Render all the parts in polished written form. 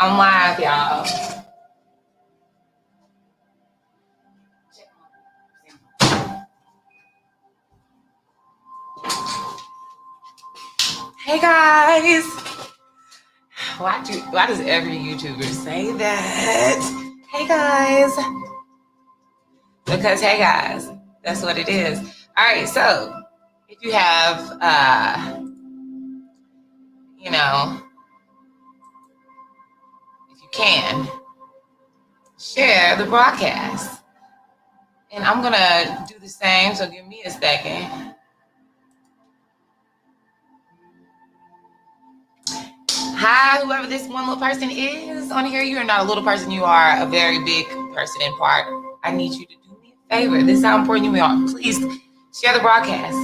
I'm live, y'all. Hey guys. Why does every YouTuber say that? Hey guys. Because hey guys, that's what it is. All right, so if you have if you can, share the broadcast. And I'm gonna do the same, so give me a second. Hi, whoever this one little person is on here. You are not a little person. You are a very big person in part. I need you to do me a favor. This is how important you are. Please share the broadcast.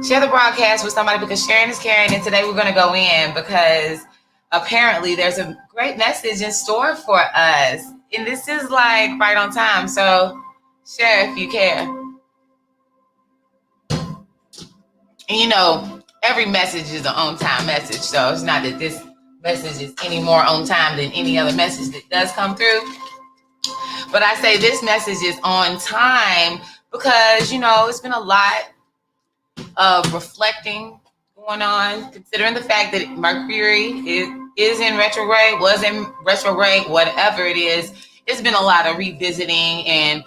Share the broadcast with somebody, because sharing is caring. And today we're going to go in because apparently there's a great message in store for us. And this is like right on time. So share if you care. And every message is an on-time message. So it's not that this message is any more on time than any other message that does come through. But I say this message is on time because, it's been a lot of reflecting going on, considering the fact that Mercury is in retrograde, was in retrograde, whatever it is. It's been a lot of revisiting and,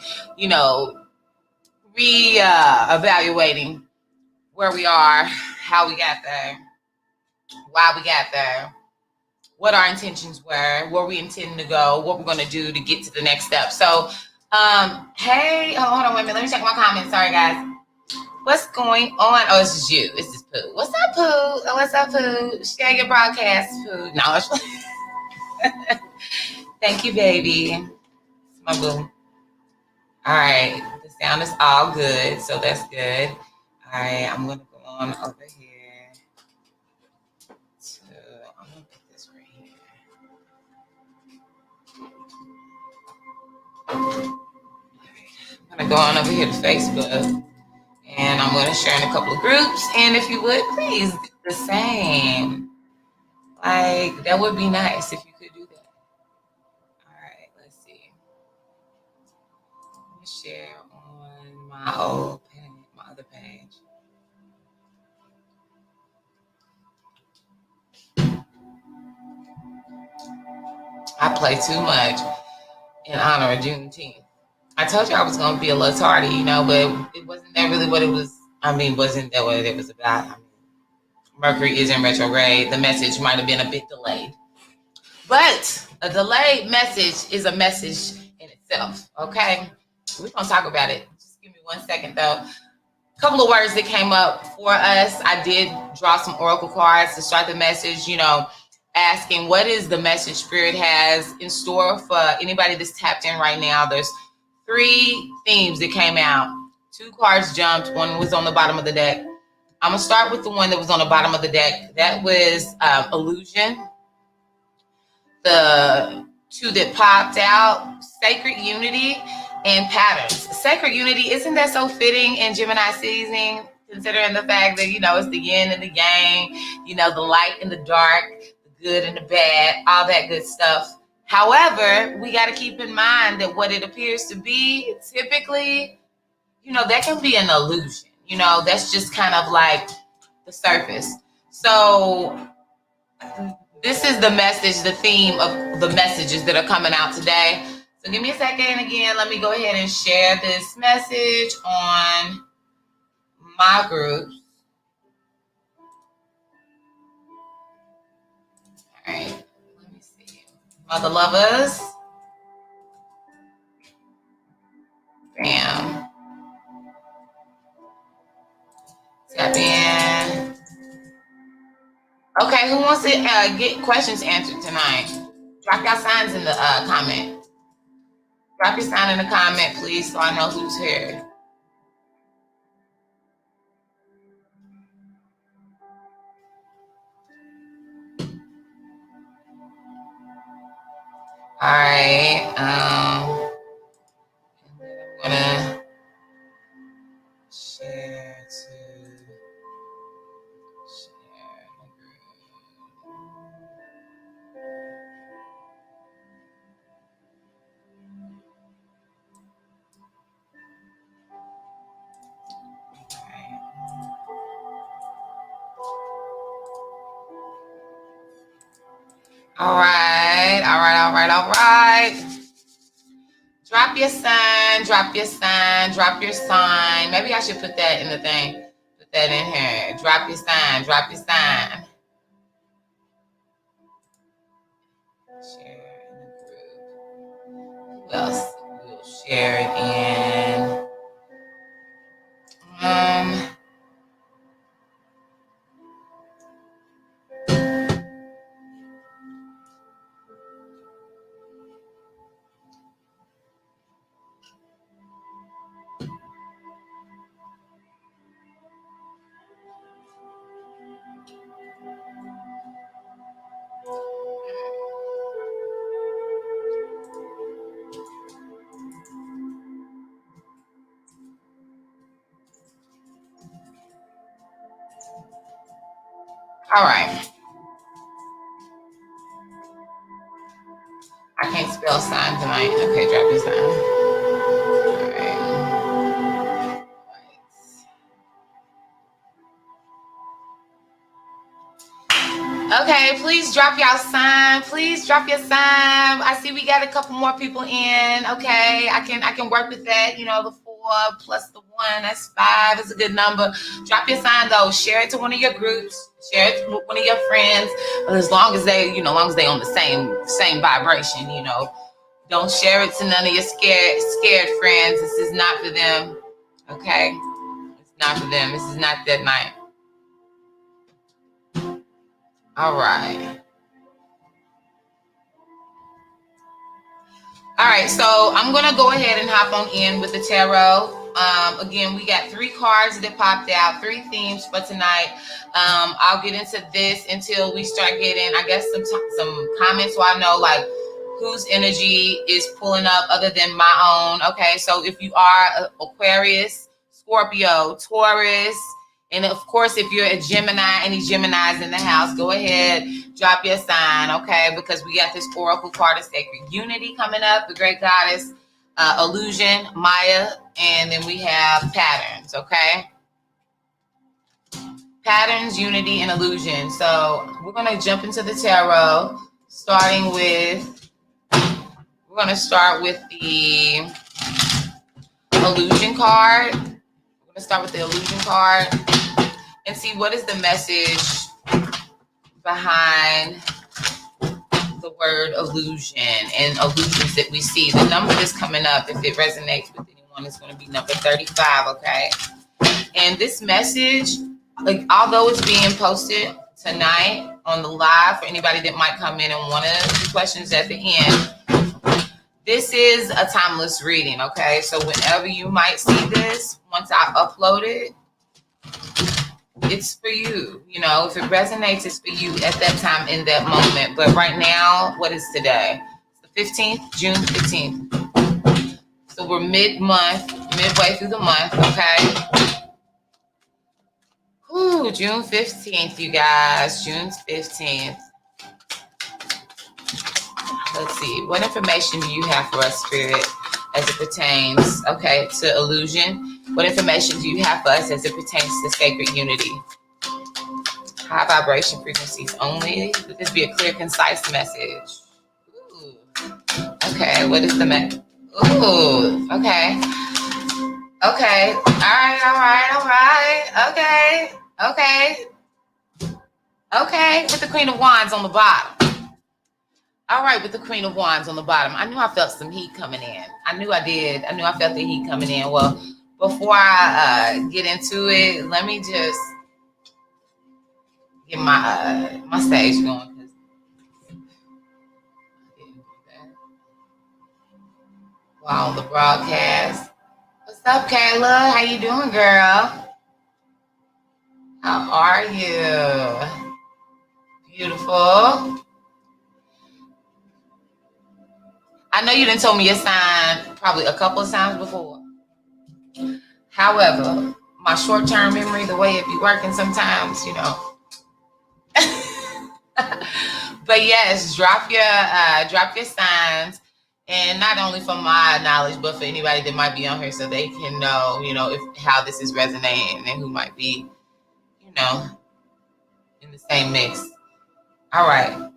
re-evaluating where we are, how we got there, why we got there, what our intentions were, where we intend to go, what we're going to do to get to the next step. So, hey, hold on, wait a minute. Let me check my comments. Sorry, guys. What's going on? Oh, this is you. This is Pooh. What's up, Pooh? Oh, what's up, Pooh? Share your broadcast, Pooh. No, thank you, baby. It's my boo. All right. The sound is all good, so that's good. All right. I'm going to go on over here. I'm going to put this right here. I'm going to go on over here to Facebook. And I'm going to share in a couple of groups. And if you would, please do the same. Like, that would be nice if you could do that. All right, let's see. Let me share on my old page, my other page. I play too much in honor of Juneteenth. I told you I was going to be a little tardy, but it wasn't that really what it was. Wasn't that what it was about? Mercury is in retrograde. The message might have been a bit delayed. But a delayed message is a message in itself, okay? We're going to talk about it. Just give me 1 second, though. A couple of words that came up for us. I did draw some oracle cards to start the message, asking what is the message Spirit has in store for anybody that's tapped in right now. There's 3 themes that came out. 2 cards jumped. One was on the bottom of the deck. I'm going to start with the one that was on the bottom of the deck. That was illusion. The 2 that popped out, sacred unity and patterns. Sacred unity, isn't that so fitting in Gemini season, considering the fact that, it's the yin and the yang, the light and the dark, the good and the bad, all that good stuff. However, we got to keep in mind that what it appears to be, typically, that can be an illusion. That's just kind of like the surface. So this is the message, the theme of the messages that are coming out today. So give me a second. Again, let me go ahead and share this message on my groups. All right, let me see. Mother lovers. Bam. Tap in. Okay, who wants to get questions answered tonight? Drop your signs in the comment. Drop your sign in the comment, please, so I know who's here. All right. I'm gonna share to share the group. All right, all right, all right, all right. Drop your sign, drop your sign, drop your sign. Maybe I should put that in the thing. Put that in here. Drop your sign, drop your sign. Share in the group. Who else? We'll share it in. All right. I can't spell sign tonight. Okay, drop your sign. All right. Okay, please drop y'all sign. Please drop your sign. I see we got a couple more people in. Okay, I can work with that. You know, the 4 plus the 1, that's 5. It's a good number. Drop your sign though. Share it to one of your groups. Share it with one of your friends. As long as they, you know, as long as they on the same vibration. You know, don't share it to none of your scared friends. This is not for them. Okay, it's not for them. This is not that night. All right. All right, so I'm going to go ahead and hop on in with the tarot. Again, we got 3 cards that popped out, 3 themes for tonight. I'll get into this until we start getting, I guess, some comments so I know, like, whose energy is pulling up other than my own. Okay, so if you are Aquarius, Scorpio, Taurus, and of course, if you're a Gemini, any Geminis in the house, go ahead, drop your sign, okay? Because we got this oracle card of sacred unity coming up, the great goddess, illusion, Maya, and then we have patterns, okay? Patterns, unity, and illusion. So we're going to jump into the tarot, starting with, we're going to start with the illusion card. We're going to start with the illusion card and see what is the message behind the word illusion and illusions that we see. The number that's coming up, if it resonates with anyone, is going to be number 35, okay? And this message, like, although it's being posted tonight on the live for anybody that might come in and want to ask questions at the end, this is a timeless reading, okay? So whenever you might see this, once I upload it, it's for you. You know, if it resonates, it's for you at that time in that moment. But right now, what is today? It's the 15th, June 15th. So we're mid-month, midway through the month, okay? Ooh, June 15th, you guys. June 15th. Let's see. What information do you have for us, Spirit, as it pertains, okay, to illusion? What information do you have for us as it pertains to sacred unity? High vibration frequencies only. Would this be a clear, concise message? Ooh. Okay, what is the message? Ooh, okay. Okay. All right. Okay. With the Queen of Wands on the bottom. All right, with the Queen of Wands on the bottom. I knew I felt some heat coming in. I knew I did. I knew I felt the heat coming in. Well, before I get into it, let me just get my my stage going. While on the broadcast. What's up, Kayla? How you doing, girl? How are you? Beautiful. I know you done told me your sign probably a couple of times before. However, my short-term memory, the way it be working sometimes, you know. But yes, drop your signs, and not only for my knowledge, but for anybody that might be on here, so they can know, you know, if how this is resonating and who might be, you know, in the same mix. All right.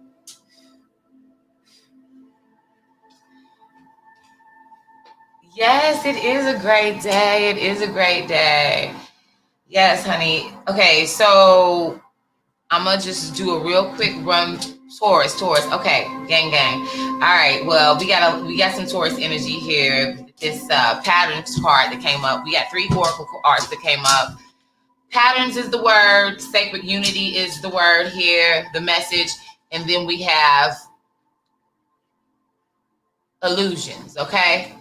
Yes, it is a great day. It is a great day. Yes, honey. Okay, so I'm gonna just do a real quick run. Taurus. Okay, gang. All right. Well, we got some Taurus energy here. This patterns card that came up. We got 3 oracle cards that came up. Patterns is the word. Sacred unity is the word here. The message, and then we have illusions. Okay.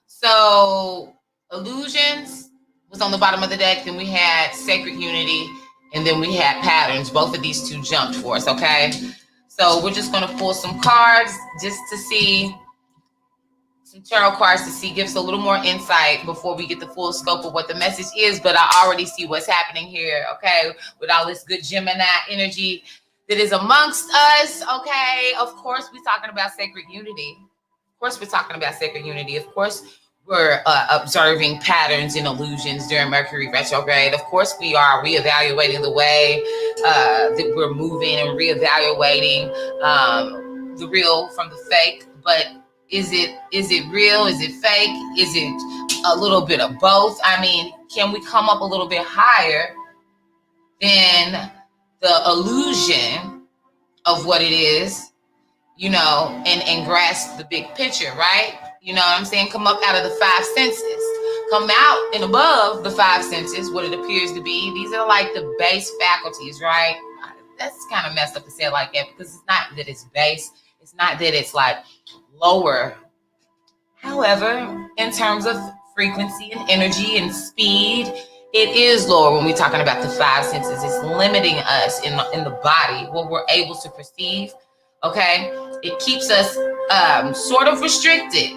So illusions was on the bottom of the deck. Then we had sacred unity, and then we had patterns. Both of these two jumped for us. Okay. So we're just going to pull some cards just to see, some tarot cards to see, give us a little more insight before we get the full scope of what the message is. But I already see what's happening here, okay, with all this good Gemini energy that is amongst us, okay? Of course, we're talking about sacred unity. Of course, we're talking about sacred unity. Of course, we're observing patterns and illusions during Mercury retrograde. Of course, we are reevaluating the way that we're moving and reevaluating the real from the fake. But is it real? Is it fake? Is it a little bit of both? I mean, can we come up a little bit higher than the illusion of what it is, and grasp the big picture, right? You know what I'm saying? Come up out of the 5 senses. Come out and above the 5 senses, what it appears to be. These are like the base faculties, right? That's kind of messed up to say it like that, because it's not that it's base. It's not that it's like lower. However, in terms of frequency and energy and speed, it is lower when we're talking about the 5 senses. It's limiting us in the body, what we're able to perceive. Okay, it keeps us sort of restricted.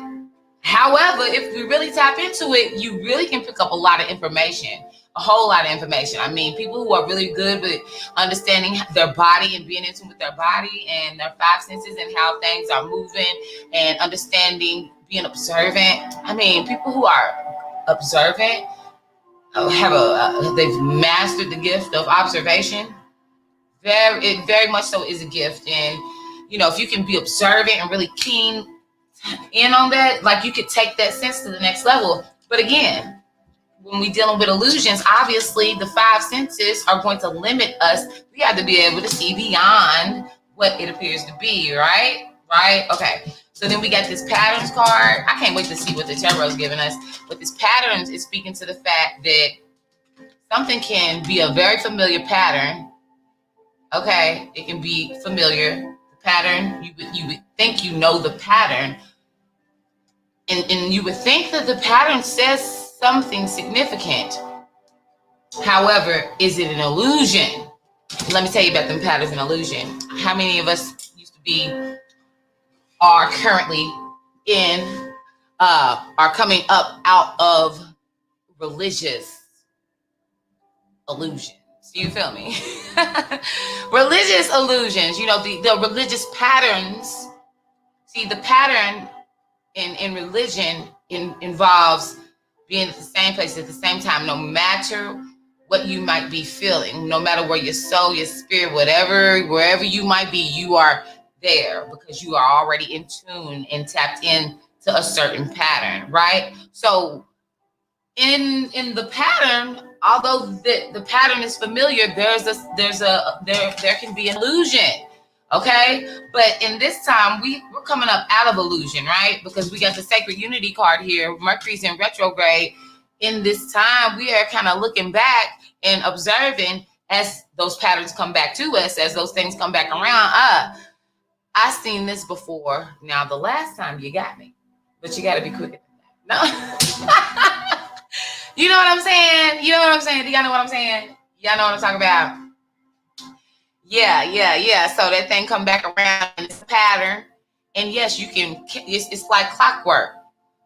However, if we really tap into it, you really can pick up a lot of information, a whole lot of information. I mean, people who are really good with understanding their body and being in tune with their body and their 5 senses and how things are moving and understanding, being observant. I mean, people who are observant they've mastered the gift of observation. It very much so is a gift. And if you can be observant and really keen in on that, like, you could take that sense to the next level. But again, when we're dealing with illusions, obviously the 5 senses are going to limit us. We have to be able to see beyond what it appears to be, right? Okay. So then we got this patterns card. I can't wait to see what the tarot is giving us. But this patterns is speaking to the fact that something can be a very familiar pattern. Okay, it can be familiar. The pattern, you would think you know the pattern. And you would think that the pattern says something significant. However, is it an illusion? Let me tell you about them patterns and illusion. How many of us used to be, are currently in, are coming up out of religious illusions? You feel me? Religious illusions, the religious patterns. See, the pattern in religion involves being at the same place at the same time, no matter what you might be feeling, no matter where your soul, your spirit, wherever you might be, you are there because you are already in tune and tapped in to a certain pattern, right? So in the pattern, although the pattern is familiar, there can be an illusion. Okay, but in this time we're coming up out of illusion, right? Because we got the sacred unity card here. Mercury's in retrograde. In this time, we are kind of looking back and observing as those patterns come back to us, as those things come back around. I've seen this before. Now, the last time you got me, but you got to be quicker than that. No. You know what I'm saying? Do y'all know what I'm saying? Y'all know what I'm talking about? Yeah. So that thing come back around and it's a pattern. And yes, it's like clockwork.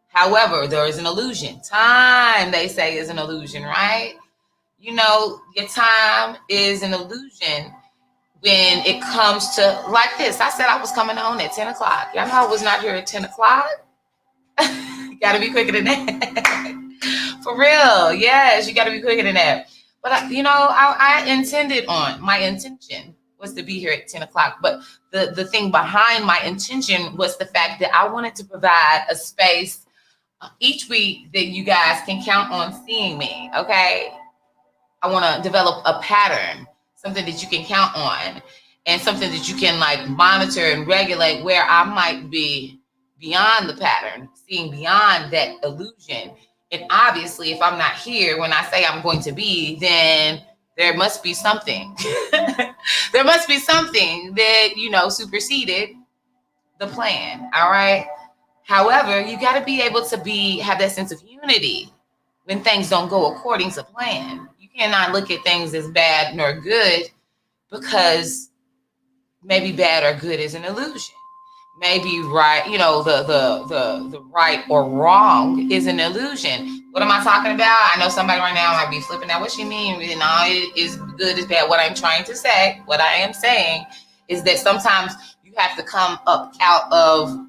However, there is an illusion. Time, they say, is an illusion, right? Your time is an illusion when it comes to, like this. I said I was coming on at 10 o'clock. Y'all know I was not here at 10 o'clock. You got to be quicker than that. For real. Yes, you got to be quicker than that. But, my intention was to be here at 10 o'clock. But the thing behind my intention was the fact that I wanted to provide a space each week that you guys can count on seeing me. Okay, I want to develop a pattern, something that you can count on, and something that you can like monitor and regulate where I might be beyond the pattern, seeing beyond that illusion. And obviously, if I'm not here when I say I'm going to be, then there must be something. There must be something that, superseded the plan. All right. However, you got to be able to have that sense of unity when things don't go according to plan. You cannot look at things as bad nor good, because maybe bad or good is an illusion. Maybe right, the right or wrong is an illusion. What am I talking about? I know somebody right now might be flipping out. What she mean? No, it is good is bad. What I'm trying to say, what I am saying, is that sometimes you have to come up out of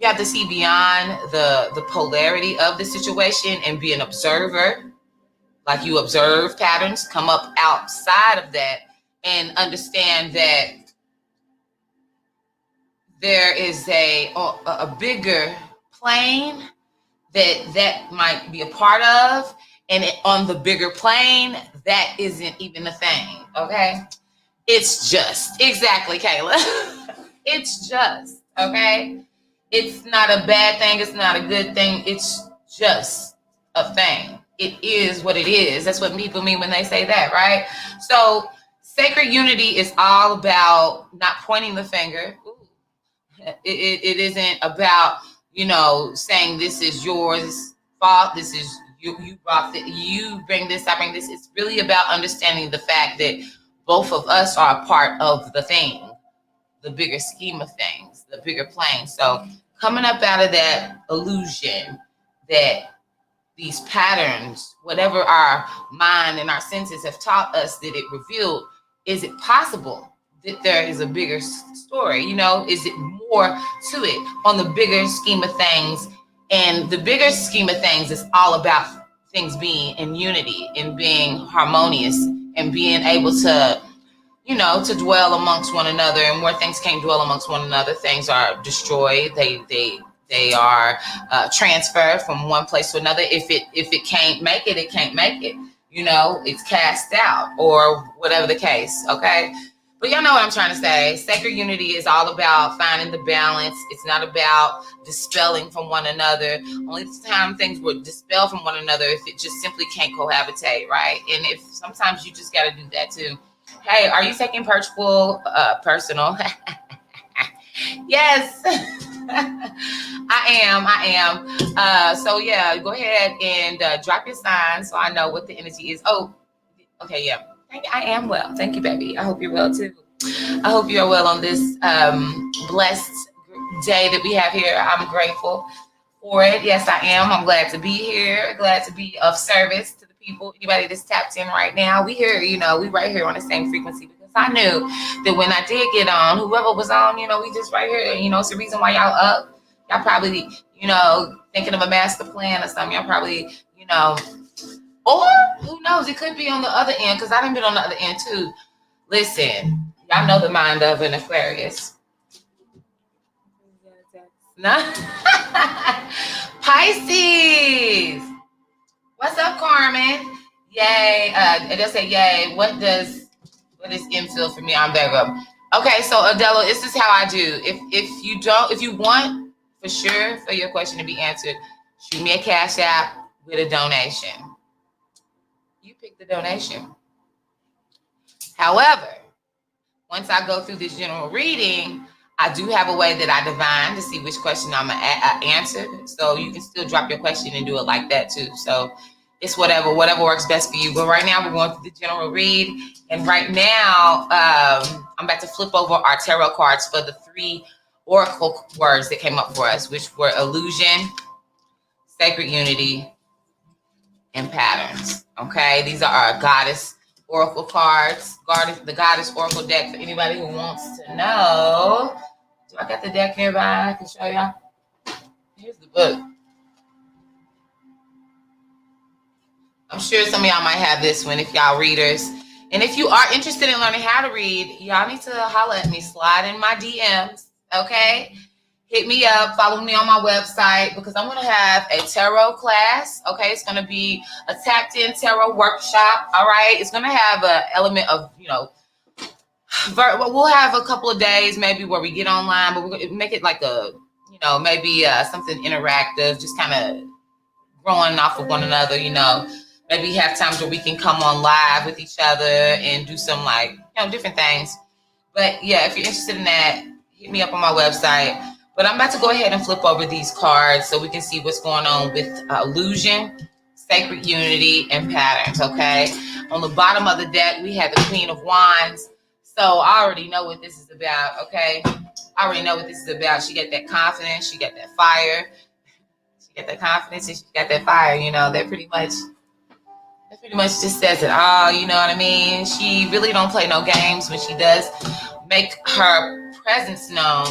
you have to see beyond the polarity of the situation and be an observer. Like you observe patterns, come up outside of that and understand that there is a bigger plane that might be a part of, and on the bigger plane, that isn't even a thing. Okay, it's just exactly, Kayla. It's just okay. It's not a bad thing. It's not a good thing. It's just a thing. It is what it is. That's what people mean when they say that, right? So sacred unity is all about not pointing the finger. It isn't about, saying this is yours fault. This is you brought you bring this, I bring this. It's really about understanding the fact that both of us are a part of the thing, the bigger scheme of things, the bigger plane. So coming up out of that illusion that these patterns, whatever our mind and our senses have taught us that it revealed, is it possible that there is a bigger story? Is it more to it on the bigger scheme of things? And the bigger scheme of things is all about things being in unity and being harmonious and being able to, to dwell amongst one another. And where things can't dwell amongst one another, things are destroyed. They are transferred from one place to another. If it can't make it, it can't make it. It's cast out or whatever the case. Okay. But y'all know what I'm trying to say. Sacred unity is all about finding the balance. It's not about dispelling from one another. Only time things will dispel from one another if it just simply can't cohabitate, right? And if sometimes you just got to do that too. Hey, are you taking personal? Yes, I am. So yeah, go ahead and drop your sign so I know what the energy is. Oh, okay, yeah. I am well. Thank you, baby. I hope you're well too. I hope you're well on this blessed day that we have here. I'm grateful for it. Yes, I am. I'm glad to be here. Glad to be of service to the people. Anybody that's tapped in right now, we here. We right here on the same frequency, because I knew that when I did get on, whoever was on, we just right here. It's the reason why y'all up. Y'all probably, thinking of a master plan or something. Y'all probably, or who knows? It could be on the other end, because I done been on the other end too. Listen, y'all know the mind of an Aquarius. Nah. Pisces. What's up, Carmen? Yay. They'll say yay. What is infill for me? I'm Virgo. Okay, so Adela, this is how I do. If you want for sure for your question to be answered, shoot me a Cash App with a donation. You pick the donation. However, once I go through this general reading, I do have a way that I divine to see which question I'm going to answer. So you can still drop your question and do it like that too. So it's whatever works best for you. But right now we're going through the general read. And right now I'm about to flip over our tarot cards for the 3 oracle words that came up for us, which were illusion, sacred unity, and patterns. Okay, these are our goddess oracle cards. The goddess oracle deck, for anybody who wants to know. Do I got the deck nearby? I can show y'all. Here's the book. I'm sure some of y'all might have this one if y'all readers. And if you are interested in learning how to read, y'all need to holler at me. Slide in my DMs. Okay, hit me up, follow me on my website, because I'm going to have a tarot class. Okay, it's going to be a tapped in tarot workshop. All right, it's going to have an element of, we'll have a couple of days maybe where we get online, but we're going to make it like a, maybe something interactive, just kind of growing off of one another. Maybe have times where we can come on live with each other and do some different things. But yeah, if you're interested in that, hit me up on my website. But I'm about to go ahead and flip over these cards so we can see what's going on with illusion, sacred unity, and patterns, okay? On the bottom of the deck, we have the Queen of Wands. So I already know what this is about, okay? I already know what this is about. She got that confidence. She got that fire. She got that confidence and she got that fire. That pretty much just says it all. You know what I mean? She really don't play no games when she does make her presence known.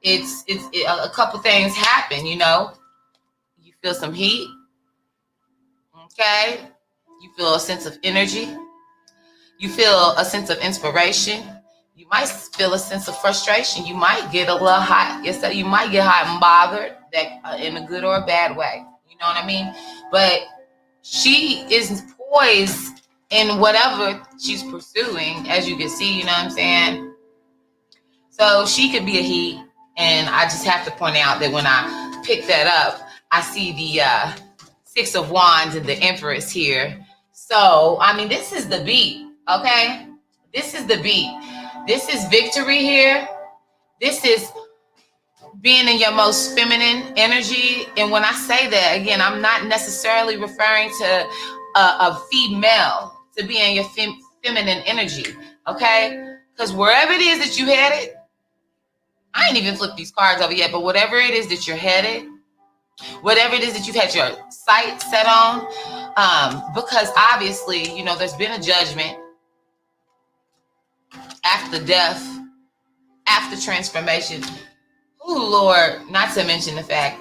It's a couple things happen. You feel some heat. Okay, you feel a sense of energy. You feel a sense of inspiration. You might feel a sense of frustration. You might get a little hot. You might get hot and bothered, that in a good or a bad way. You know what I mean? But she is poised in whatever she's pursuing, as you can see. You know what I'm saying? So she could be a heat, and I just have to point out that when I pick that up, I see the Six of Wands and the Empress here. So, I mean, this is the beat, okay? This is the beat. This is victory here. This is being in your most feminine energy. And when I say that, again, I'm not necessarily referring to a female to be in your feminine energy, okay? Because wherever it is that you headed, I ain't even flipped these cards over yet, but whatever it is that you're headed, whatever it is that you've had your sight set on, because obviously, there's been a judgment after death, after transformation. Oh, Lord, not to mention the fact,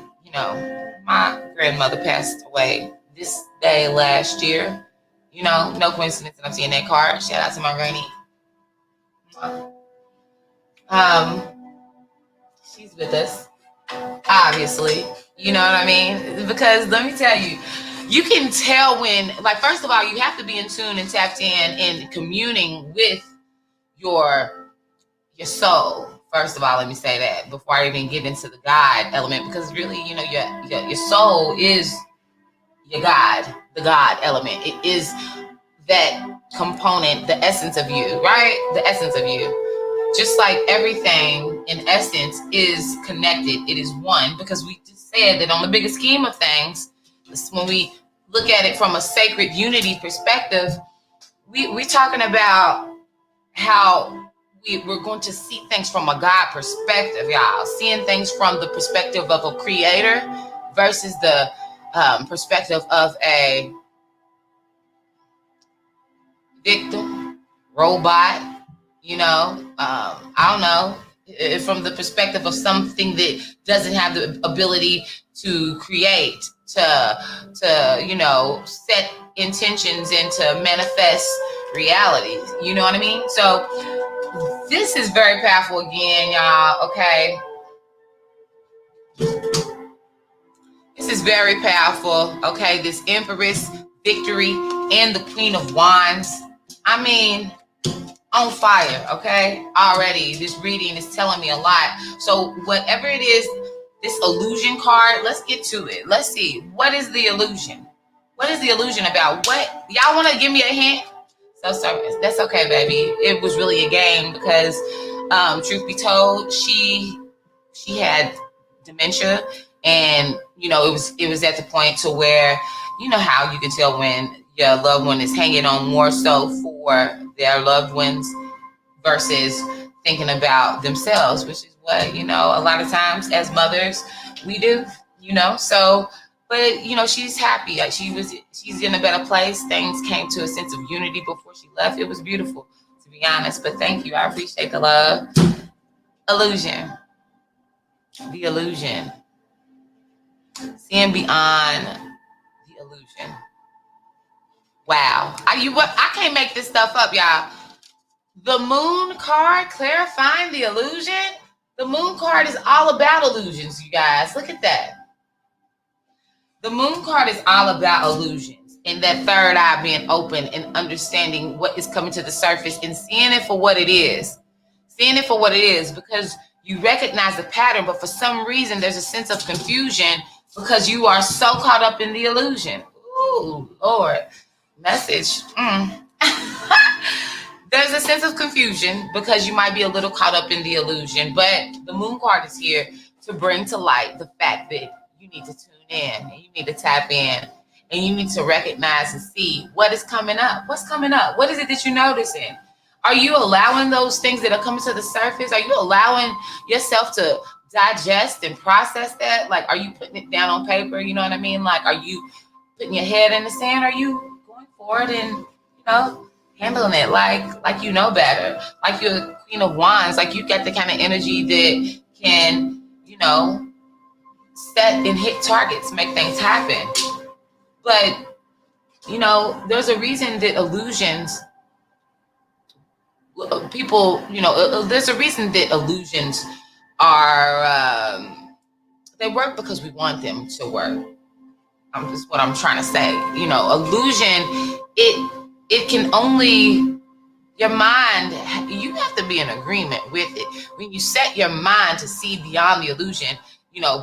my grandmother passed away this day last year. No coincidence that I'm seeing that card. Shout out to my granny. She's with us, obviously. You know what I mean? Because let me tell you, you can tell when, first of all, you have to be in tune and tapped in and communing with your soul. First of all, let me say that before I even get into the God element, because really, your soul is your God, the God element. It is that component, the essence of you, right? The essence of you. Just like everything in essence is connected, it is one, because we just said that on the bigger scheme of things, when we look at it from a sacred unity perspective, we're talking about how we're going to see things from a God perspective, y'all. Seeing things from the perspective of a creator versus the perspective of a victim, robot, I don't know, from the perspective of something that doesn't have the ability to create, to set intentions and to manifest reality. You know what I mean? So this is very powerful again, y'all, okay? This is very powerful, okay? This Empress, victory, and the Queen of Wands. I mean, on fire, okay? Already, this reading is telling me a lot. So whatever it is, this illusion card, let's get to it. Let's see. What is the illusion? What is the illusion about? What? Y'all want to give me a hint? So sorry. That's okay, baby. It was really a game because, truth be told, she had dementia, and it was at the point to where how you can tell when your loved one is hanging on more so for their loved ones versus thinking about themselves, which is what a lot of times as mothers we do. So. But she's happy. She's in a better place. Things came to a sense of unity before she left. It was beautiful, to be honest. But thank you. I appreciate the love. Illusion. The illusion. Seeing beyond the illusion. Wow. I can't make this stuff up, y'all. The Moon card clarifying the illusion. The moon card is all about illusions, you guys. Look at that. The moon card is all about illusions and that third eye being open and understanding what is coming to the surface and seeing it for what it is. Seeing it for what it is, because you recognize the pattern, but for some reason there's a sense of confusion because you are so caught up in the illusion. Ooh, Lord. Message. There's a sense of confusion because you might be a little caught up in the illusion, but the moon card is here to bring to light the fact that you need to tune in and you need to tap in and you need to recognize and see what is coming up. What's coming up? What is it that you're noticing? Are you allowing those things that are coming to the surface? Are you allowing yourself to digest and process that? Like, are you putting it down on paper? You know what I mean? Like, are you putting your head in the sand? Are you going forward and, handling it like you know better? Like you're a Queen of Wands, like you got the kind of energy that can, set and hit targets, make things happen. But, there's a reason that illusions, there's a reason that illusions are, they work because we want them to work. Just what I'm trying to say. Illusion, it can only, your mind, you have to be in agreement with it. When you set your mind to see beyond the illusion,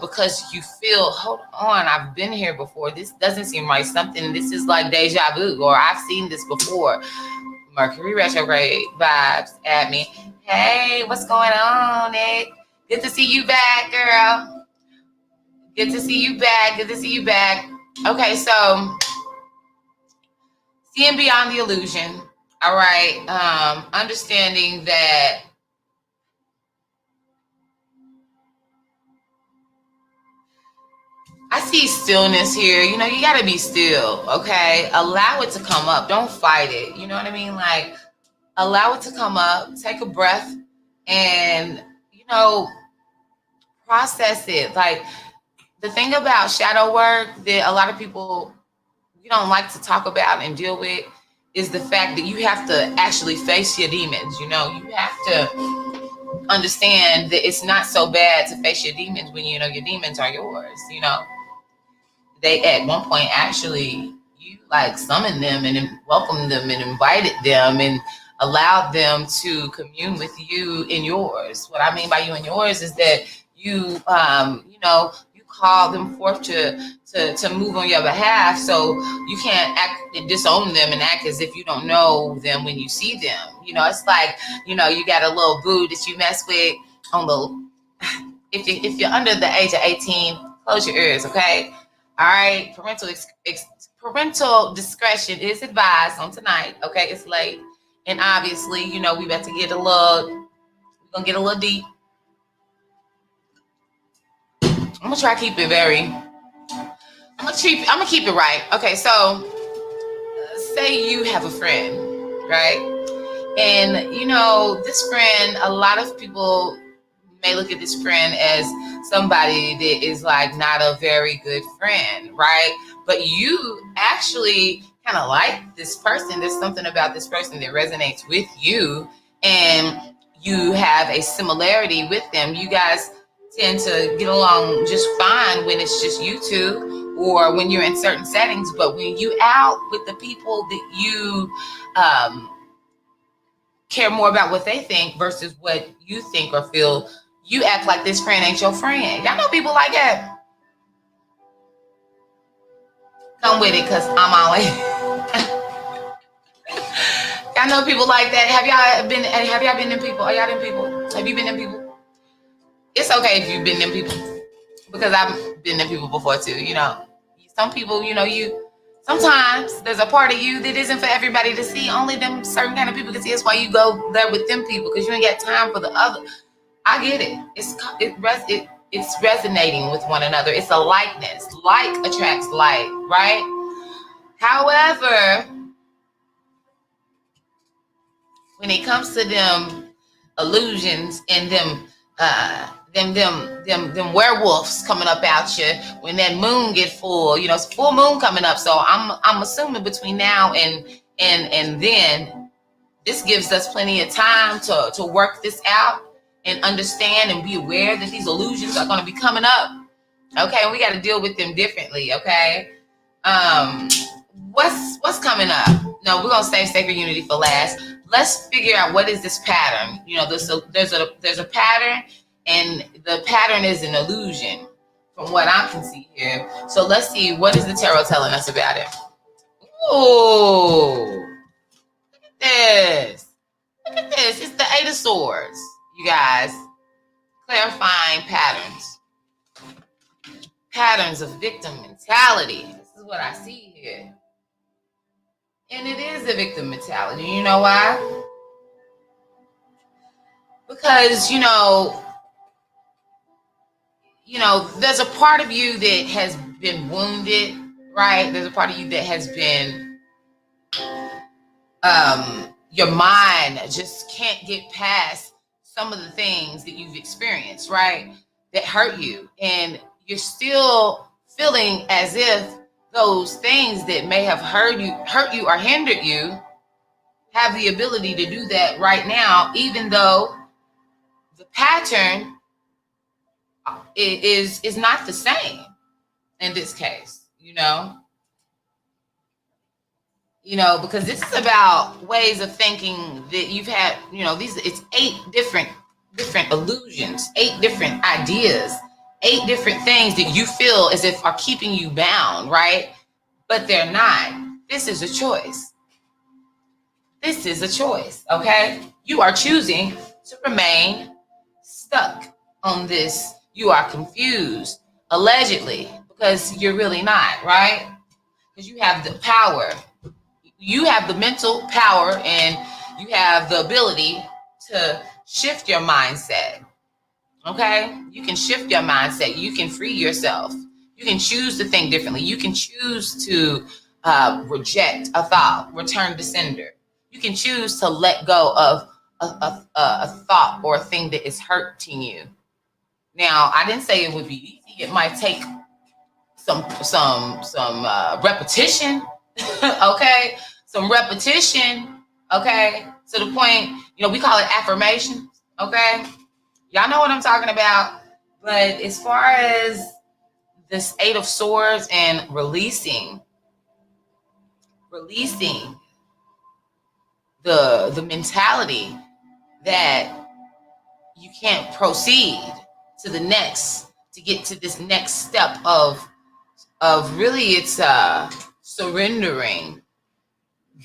because you feel, hold on, I've been here before. This doesn't seem right. This is like deja vu, or I've seen this before. Mercury retrograde vibes at me. Hey, what's going on, Nick? Good to see you back, girl. Good to see you back. Good to see you back. Okay, so seeing beyond the illusion. All right. Understanding that I see stillness here. You got to be still, okay? Allow it to come up. Don't fight it. You know what I mean? Like, allow it to come up. Take a breath and, process it. Like, the thing about shadow work that a lot of people, you don't like to talk about and deal with is the fact that you have to actually face your demons. You have to understand that it's not so bad to face your demons when your demons are yours. They at one point actually, you like summoned them and welcomed them and invited them and allowed them to commune with you in yours. What I mean by you and yours is that you you call them forth to move on your behalf, so you can't act and disown them and act as if you don't know them when you see them. It's like, you got a little boo that you mess with on the, if you're under the age of 18, close your ears, okay? All right, parental discretion is advised on tonight. Okay, it's late, and obviously, we about to get we're gonna get a little deep. I'm gonna try to keep it I'm gonna keep it right. Okay, so say you have a friend, right? And this friend, a lot of people may look at this friend as somebody that is like not a very good friend, right? But you actually kind of like this person. There's something about this person that resonates with you, and you have a similarity with them. You guys tend to get along just fine when it's just you two, or when you're in certain settings. But when you out with the people that you care more about what they think versus what you think or feel, you act like this friend ain't your friend. Y'all know people like that? Come with it, because I'm always y'all know people like that. Have y'all been them people? Are y'all them people? Have you been them people? It's okay if you've been them people, because I've been them people before too. Some people, sometimes there's a part of you that isn't for everybody to see. Only them certain kind of people can see. That's why you go there with them people, because you ain't got time for the other. I get it. It's resonating with one another. It's a likeness. Like attracts like, right? However, when it comes to them illusions and them werewolves coming up out you, when that moon get full, it's full moon coming up. So I'm assuming between now and then, this gives us plenty of time to work this out and understand and be aware that these illusions are going to be coming up. Okay, and we got to deal with them differently. Okay, what's coming up? No, we're gonna save sacred unity for last. Let's figure out what is this pattern. You know, there's a pattern, and the pattern is an illusion, from what I can see here. So let's see, what is the tarot telling us about it? Oh, look at this! Look at this! It's the Eight of Swords, you guys. Clarifying patterns of victim mentality. This is what I see here. And it is a victim mentality. You know why? Because, there's a part of you that has been wounded, right? There's a part of you that has been, your mind just can't get past some of the things that you've experienced, right? That hurt you. And you're still feeling as if those things that may have hurt you or hindered you have the ability to do that right now, even though the pattern is not the same in this case, because this is about ways of thinking that you've had, it's 8 different illusions, 8 different ideas, 8 different things that you feel as if are keeping you bound, right? But they're not. This is a choice. This is a choice, okay? You are choosing to remain stuck on this. You are confused, allegedly, because you're really not, right? Because you have the power. You have the mental power, and you have the ability to shift your mindset. Okay, you can shift your mindset. You can free yourself. You can choose to think differently. You can choose to reject a thought, return to sender. You can choose to let go of a thought or a thing that is hurting you. Now, I didn't say it would be easy. It might take some repetition. Okay, some repetition. Okay, to the point, we call it affirmations. Okay. Y'all know what I'm talking about. But as far as this 8 of Swords and releasing the mentality that you can't proceed to get to this next step of really, it's surrendering,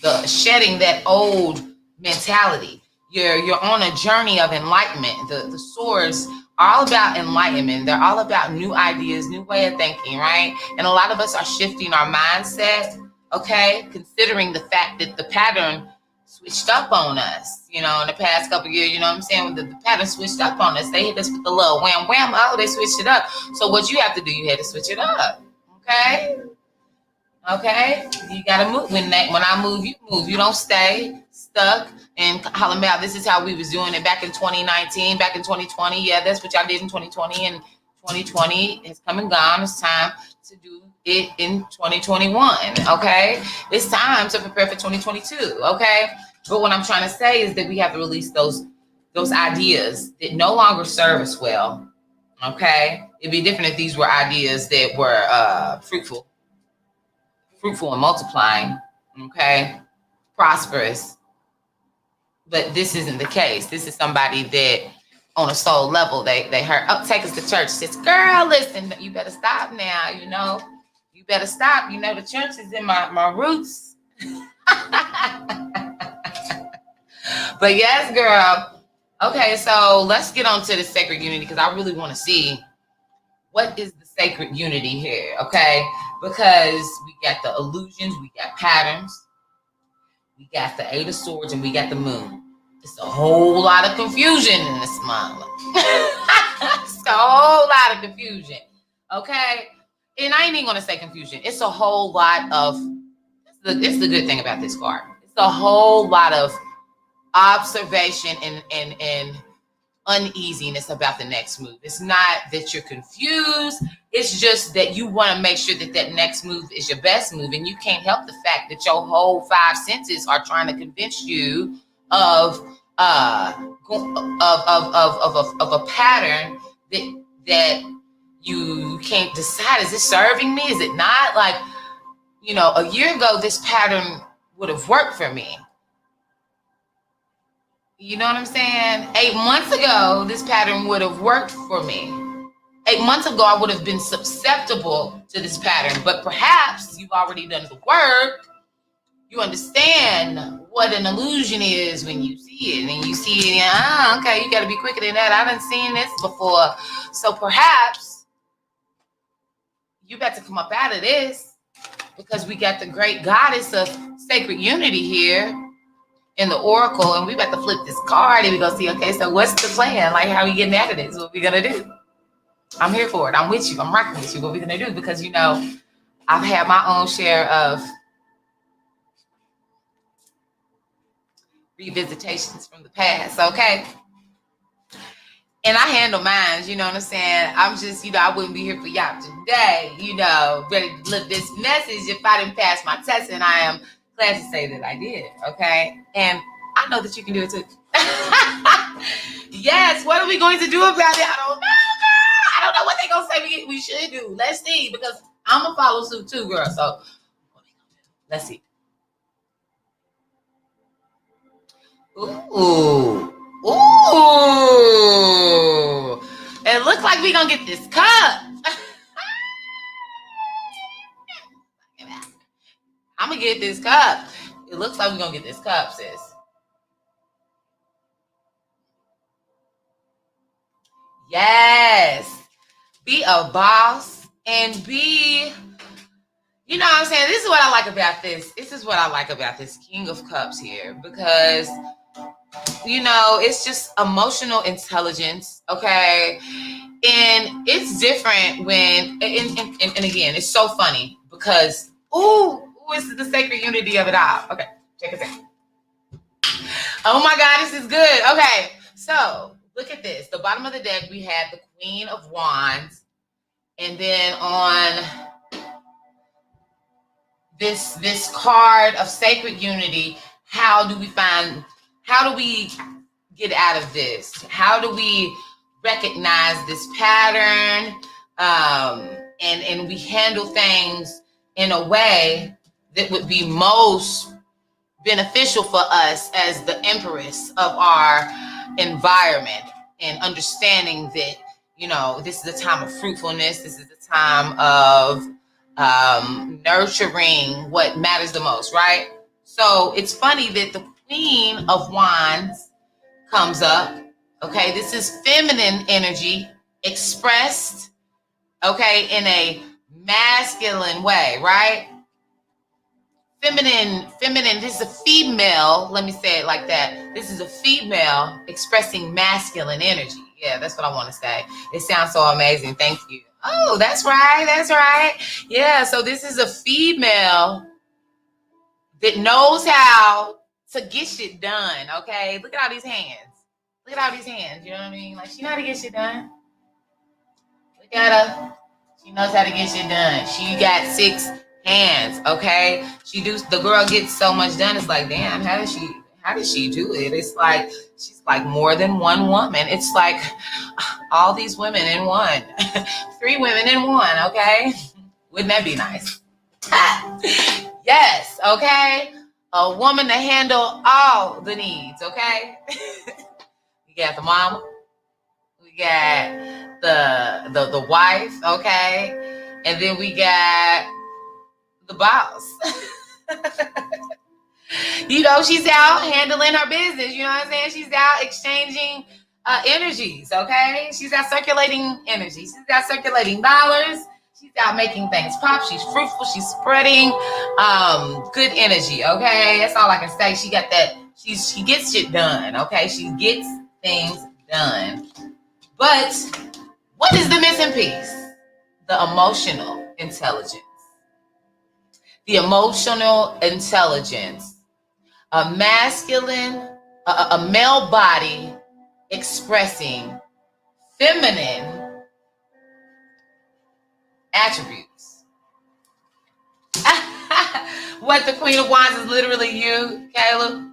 the shedding that old mentality. You're on a journey of enlightenment. The swords are all about enlightenment. They're all about new ideas, new way of thinking, right? And a lot of us are shifting our mindset, okay? Considering the fact that the pattern switched up on us, in the past couple of years, you know what I'm saying? The pattern switched up on us. They hit us with the little wham, wham. Oh, they switched it up. So what you have to do, you had to switch it up, okay? Okay? You got to move. When I move, you move. You don't stay stuck and holler about, this is how we was doing it back in 2019, back in 2020. Yeah, that's what y'all did in 2020. And 2020 has come and gone. It's time to do it in 2021. Okay? It's time to prepare for 2022. Okay? But what I'm trying to say is that we have to release those ideas that no longer serve us well. Okay? It'd be different if these were ideas that were fruitful and multiplying. Okay? Prosperous. But this isn't the case. This is somebody that on a soul level, they heard, oh, take us to church. Says, girl, listen, you better stop now, You better stop. The church is in my roots. But yes, girl. Okay, so let's get on to the sacred unity, because I really want to see what is the sacred unity here, okay? Because we got the illusions, we got patterns, we got the 8 of Swords, and we got the moon. It's a whole lot of confusion in this month. It's a whole lot of confusion, okay? And I ain't even going to say confusion. It's a whole lot of, it's the good thing about this card. It's a whole lot of observation and uneasiness about the next move. It's not that you're confused. It's just that you want to make sure that next move is your best move. And you can't help the fact that your whole 5 senses are trying to convince you of of a pattern that you can't decide, is it serving me, is it not? Like, a year ago this pattern would have worked for me. You know what I'm saying? 8 months ago this pattern would have worked for me. 8 months ago I would have been susceptible to this pattern, but perhaps you've already done the work. You understand what an illusion is when you see it, and you see it, okay, you got to be quicker than that. I done seen this before. So perhaps you got to come up out of this, because we got the great goddess of sacred unity here in the oracle, and we about to flip this card and we gonna see, okay, so what's the plan? Like, how are we getting out of this? What we gonna do? I'm here for it. I'm with you. I'm rocking with you. What we gonna do? Because I've had my own share of revisitations from the past, okay? And I handle mine, you know what I'm saying? I'm just, I wouldn't be here for y'all today, ready to live this message if I didn't pass my test, and I am glad to say that I did, okay? And I know that you can do it too. Yes, what are we going to do about it? I don't know, girl. I don't know what they're going to say we should do. Let's see, because I'm going to follow suit too, girl. So, let's see. Ooh. It looks like we're going to get this cup. I'm going to get this cup. It looks like we're going to get this cup, sis. Yes. Be a boss and be, you know what I'm saying? This is what I like about this. This is what I like about this King of Cups here, because, it's just emotional intelligence, okay? And it's different when, and again, it's so funny because, it's the sacred unity of it all. Okay, check it out. Oh my God, this is good. Okay, so look at this. The bottom of the deck, we had the Queen of Wands. And then on this card of sacred unity, how do we get out of this? How do we recognize this pattern? And we handle things in a way that would be most beneficial for us as the empress of our environment, and understanding that, this is a time of fruitfulness. This is a time of nurturing what matters the most, right? So it's funny that the Queen of Wands comes up. Okay, this is feminine energy expressed, okay, in a masculine way, right? Feminine, this is a female, let me say it like that. This is a female expressing masculine energy. Yeah, that's what I want to say. It sounds so amazing. Thank you. Oh, that's right. Yeah, so this is a female that knows how to get shit done, okay? Look at all these hands. You know what I mean? Like, she knows how to get shit done. Look at her. She knows how to get shit done. She got 6 hands, okay? The girl gets so much done. It's like, damn, how does she do it? It's like she's like more than one woman. It's like all these women in one. 3 women in one, okay? Wouldn't that be nice? Yes, okay? A woman to handle all the needs, okay? We got the mama. We got the wife, okay? And then we got the boss. She's out handling her business. You know what I'm saying? She's out exchanging energies, okay? She's out circulating energy. She's out circulating dollars. She's out making things pop. She's fruitful. She's spreading good energy, okay? That's all I can say. She got that. She gets shit done, okay? She gets things done. But what is the missing piece? The emotional intelligence. The emotional intelligence. A masculine, a male body expressing feminine attributes. What, the Queen of Wands is literally you, Caleb?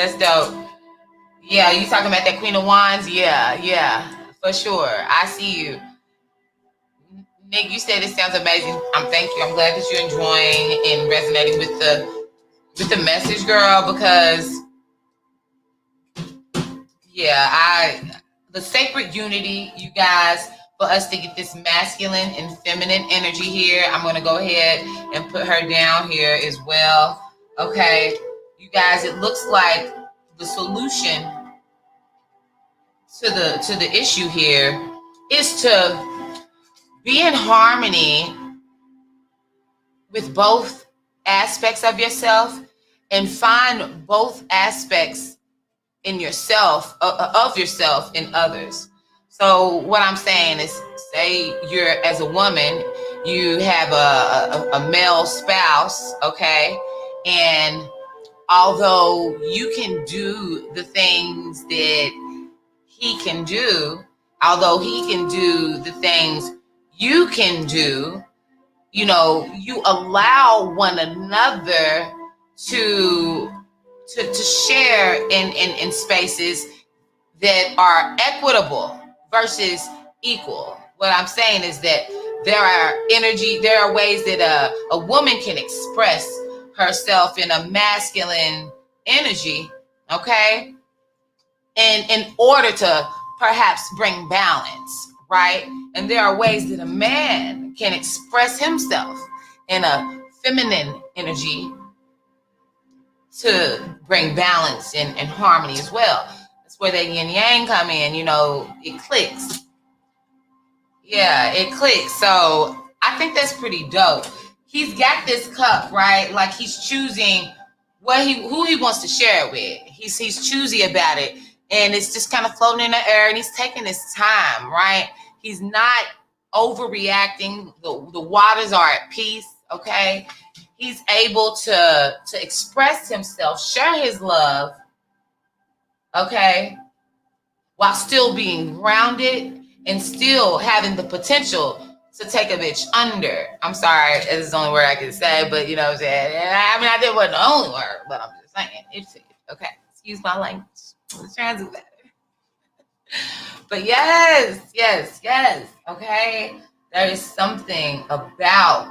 That's dope. Yeah, you talking about that Queen of Wands? Yeah, for sure. I see you. Nick, you said it sounds amazing. Thank you. I'm glad that you're enjoying and resonating with the message, girl, because the sacred unity, you guys, for us to get this masculine and feminine energy here. I'm gonna go ahead and put her down here as well. Okay, you guys, it looks like the solution to the issue here is to be in harmony with both aspects of yourself and find both aspects in yourself, of yourself in others. So what I'm saying is, say you're, as a woman, you have a male spouse, okay? And although you can do the things that he can do, although he can do the things you can do, you know, you allow one another to share in spaces that are equitable versus equal. What I'm saying is that there are ways that a woman can express herself in a masculine energy, okay? And in order to perhaps bring balance, right? And there are ways that a man can express himself in a feminine energy to bring balance and harmony as well. That's where the yin yang come in, you know, it clicks. Yeah, it clicks. So I think that's pretty dope. He's got this cup, right? Like he's choosing who he wants to share it with. He's choosy about it. And it's just kind of floating in the air, and he's taking his time, right? He's not overreacting. The waters are at peace, okay? He's able to express himself, share his love, okay, while still being grounded and still having the potential to take a bitch under. I'm sorry, this is the only word I can say, but you know what I'm saying? And I mean, I did wasn't the only word, but I'm just saying it's okay. Excuse my language. Let's translate that. But yes, okay. There is something about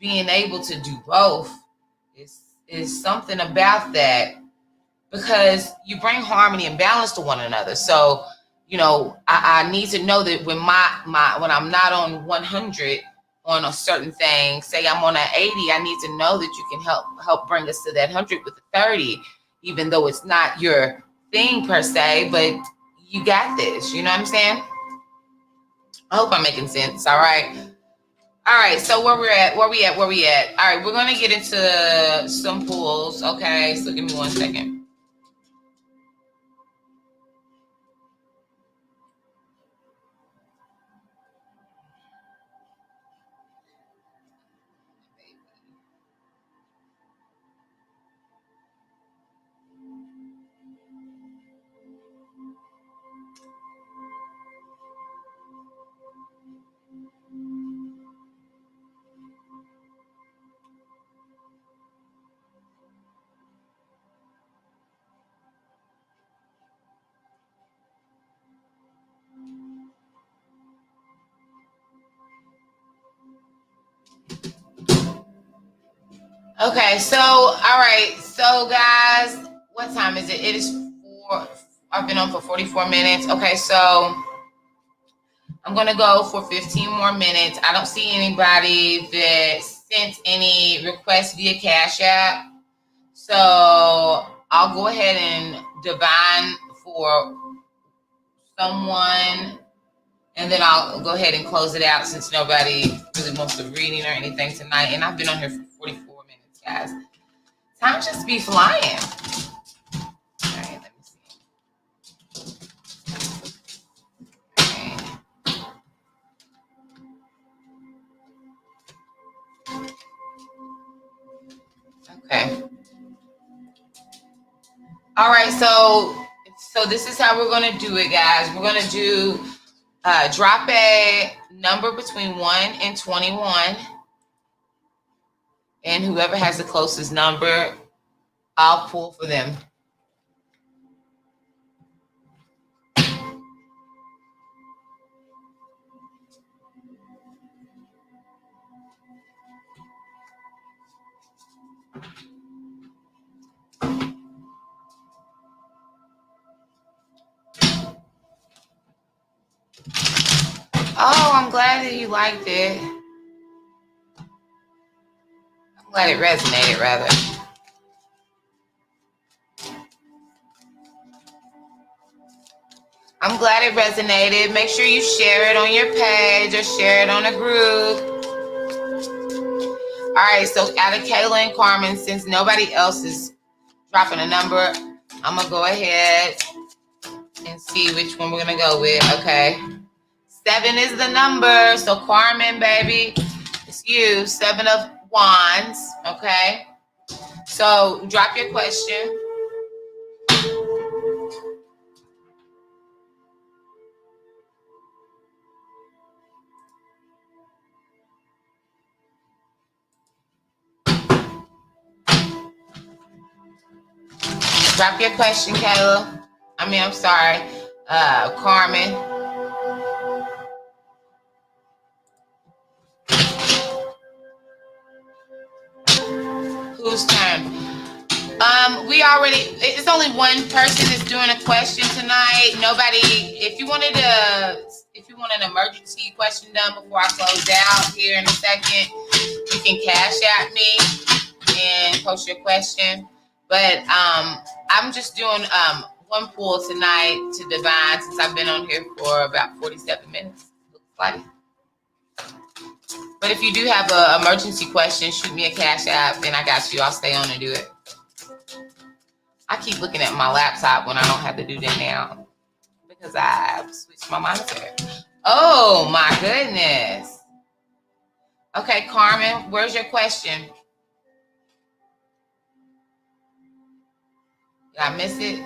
being able to do both. Is something about that, because you bring harmony and balance to one another. So, you know, I need to know that when when I'm not on 100 on a certain thing, say I'm on an 80, I need to know that you can help bring us to that 100 with the 30, even though it's not your thing per se, but you got this. You know what I'm saying? I hope I'm making sense. All right, so where we at? All right, we're gonna get into some pulls. Okay, so give me 1 second. Okay, so all right, so guys, what time is it? It is 4. I've been on for 44 minutes. Okay, so I'm gonna go for 15 more minutes. I don't see anybody that sent any requests via Cash App, so I'll go ahead and divine for someone, and then I'll go ahead and close it out since nobody really wants the reading or anything tonight. And I've been on here for 44 minutes, guys. Time just be flying. All right, let me see. Okay. All right, so this is how we're gonna do it, guys. We're gonna do drop a number between 1 and 21, and whoever has the closest number, I'll pull for them. Oh, I'm glad that you liked it. I'm glad it resonated, rather. I'm glad it resonated. Make sure you share it on your page or share it on a group. All right, so out of Kayla and Carmen, since nobody else is dropping a number, I'm going to go ahead and see which one we're going to go with. Okay. 7 is the number. So Carmen, baby, it's you. 7 of Wands. Okay. So drop your question. Drop your question, Kayla. I'm sorry, Carmen. Whose turn? It's only one person that's doing a question tonight. Nobody, if you want an emergency question done before I close out here in a second, you can cash at me and post your question. But I'm just doing one pull tonight to divine, since I've been on here for about 47 minutes. Looks like. But if you do have an emergency question, shoot me a cash app and I got you. I'll stay on and do it. I keep looking at my laptop when I don't have to do that now because I've switched my monitor. Oh my goodness. Okay, Carmen, where's your question? Did I miss it?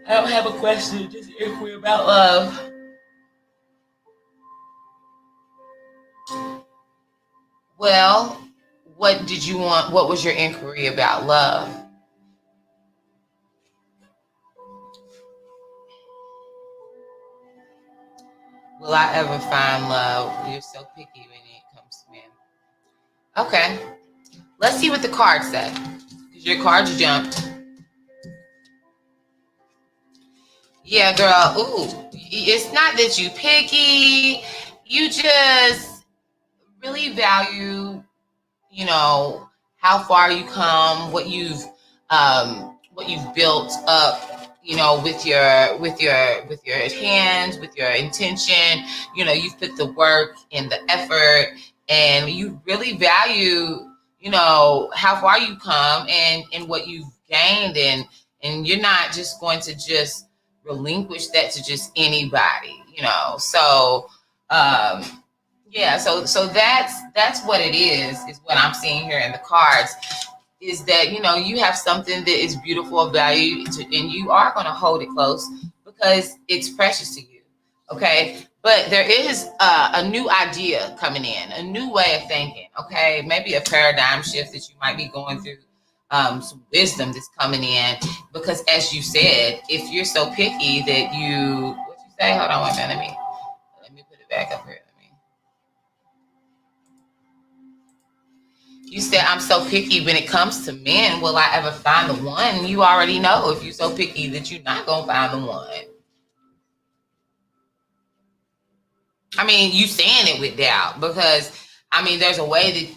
I don't have a question, just inquiry about love. Well, what did you want? What was your inquiry about love? Will I ever find love? You're so picky when it comes to men. Okay. Let's see what the cards say. Because your cards jumped. Yeah, girl. Ooh. It's not that you picky. You just really value, how far you come, what you've built up, with your hands, with your intention. You've put the work and the effort, and you really value, how far you come and what you've gained, and you're not just going to just relinquish that to just anybody, So yeah, so that's what it is what I'm seeing here in the cards, is that you have something that is beautiful of value and you are going to hold it close because it's precious to you. Okay, but there is a new idea coming in, a new way of thinking. Okay, maybe a paradigm shift that you might be going through, some wisdom that's coming in, because as you said, if you're so picky that what you say, hold on one minute, let me put it back up here. You said, I'm so picky when it comes to men. Will I ever find the one? You already know if you're so picky that you're not going to find the one. You saying it with doubt because, there's a way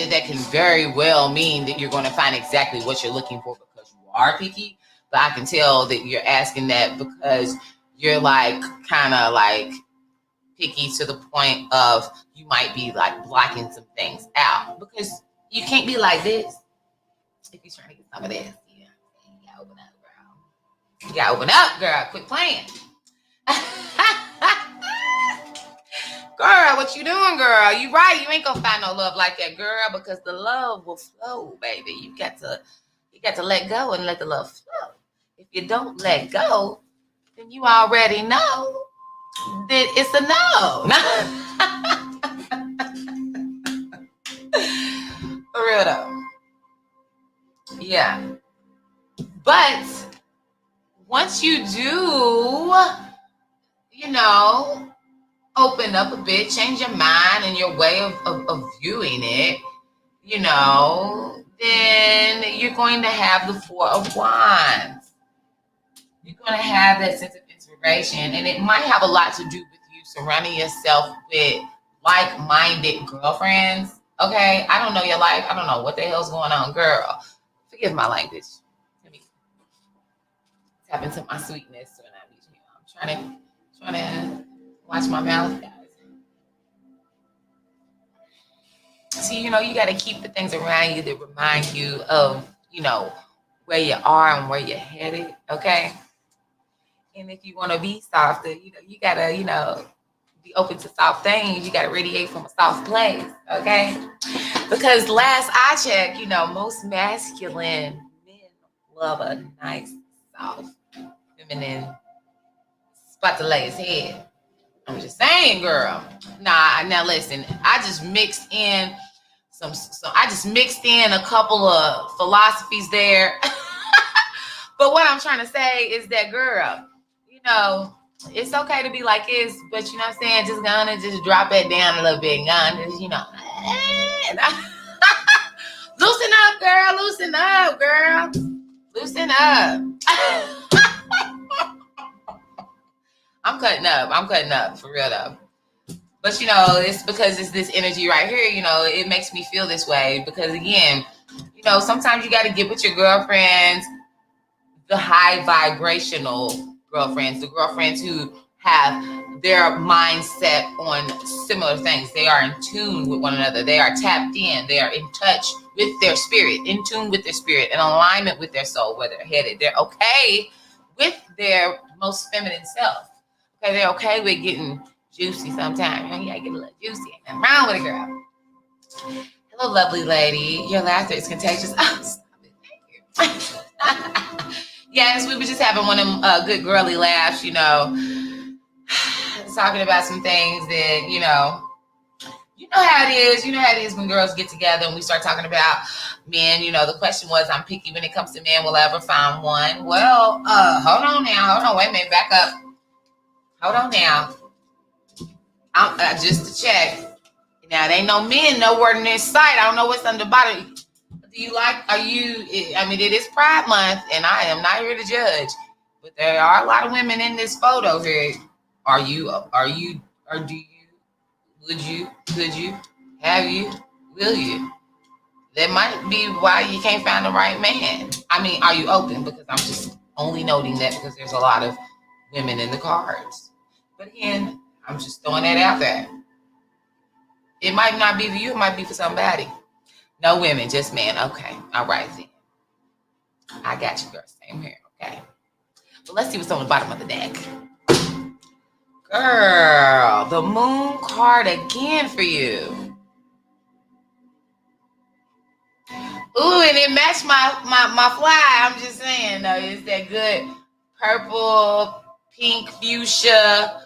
that can very well mean that you're going to find exactly what you're looking for because you are picky. But I can tell that you're asking that because you're kind of picky to the point of you might be blocking some things out because you can't be like this if you're trying to get some of this. Yeah, you gotta open up, girl. You gotta open up, girl. Quit playing. Girl, what you doing, girl? You right. You ain't gonna find no love like that, girl, because the love will flow, baby. You got to let go and let the love flow. If you don't let go, then you already know that it's a no. once you do, you know, open up a bit, change your mind and your way of viewing it, you know, then you're going to have the Four of Wands. You're going to have that sense of inspiration, and it might have a lot to do with you surrounding yourself with like-minded girlfriends. Okay, I don't know your life. I don't know what the hell's going on, girl. Forgive my language. Let me tap into my sweetness when I meet you. I'm trying to watch my mouth, guys. See, you know, you got to keep the things around you that remind you of, you know, where you are and where you're headed. Okay. And if you want to be softer, you know, you got to, you know, be open to soft things. You got to radiate from a soft place. Okay. Because last I checked, you know, most masculine men love a nice, soft, feminine spot to lay his head. I'm just saying, girl. Now listen, I just mixed in a couple of philosophies there. But what I'm trying to say is that, girl, you know, it's okay to be like this, but you know what I'm saying? Just gonna just drop it down a little bit. Gonna just, you know. Loosen up, girl. Loosen up, girl. Loosen up. I'm cutting up for real though. But you know, it's because it's this energy right here, you know, it makes me feel this way. Because again, you know, sometimes you got to get with your girlfriends, the high vibrational girlfriends, the girlfriends who have their mindset on similar things. They are in tune with one another. They are tapped in. They are in touch with their spirit, in tune with their spirit, in alignment with their soul, where they're headed. They're okay with their most feminine self. Okay, they're okay with getting juicy sometimes. You gotta get a little juicy. Nothing wrong with it, girl. Hello, lovely lady. Your laughter is contagious. Oh, stop it. Thank you. Yes, we were just having one of them good girly laughs, you know, talking about some things that, you know how it is. You know how it is when girls get together and we start talking about men. You know, the question was, I'm picky when it comes to men. Will I ever find one? Well, hold on now. Hold on. Wait a minute. Back up. Hold on now. I'm just to check. Now, there ain't no men nowhere in this sight. I don't know what's on the bottom. It is Pride Month, and I am not here to judge, but there are a lot of women in this photo here. Are you, or do you, would you, could you, have you, will you? That might be why you can't find the right man. I mean, are you open? Because I'm just only noting that because there's a lot of women in the cards. But again, I'm just throwing that out there. It might not be for you. It might be for somebody. No women, just men. Okay. All right, then. I got you, girl. Same here. Okay. But let's see what's on the bottom of the deck. Girl, the moon card again for you. Ooh, and it matched my fly. I'm just saying, though. It's that good purple, pink, fuchsia,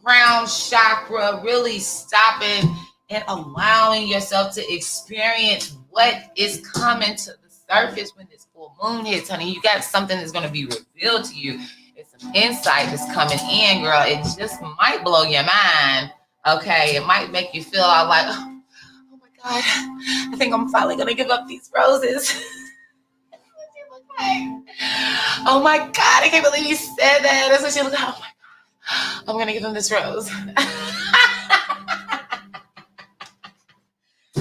crown chakra, really stopping and allowing yourself to experience what is coming to the surface when this full moon hits, honey. You got something that's going to be revealed to you. It's some insight that's coming in, girl. It just might blow your mind. Okay, it might make you feel all like, oh my God, I think I'm finally going to give up these roses. That's what you look like. Oh my God, I can't believe you said that. That's what you look like. Oh my God, I'm going to give him this rose.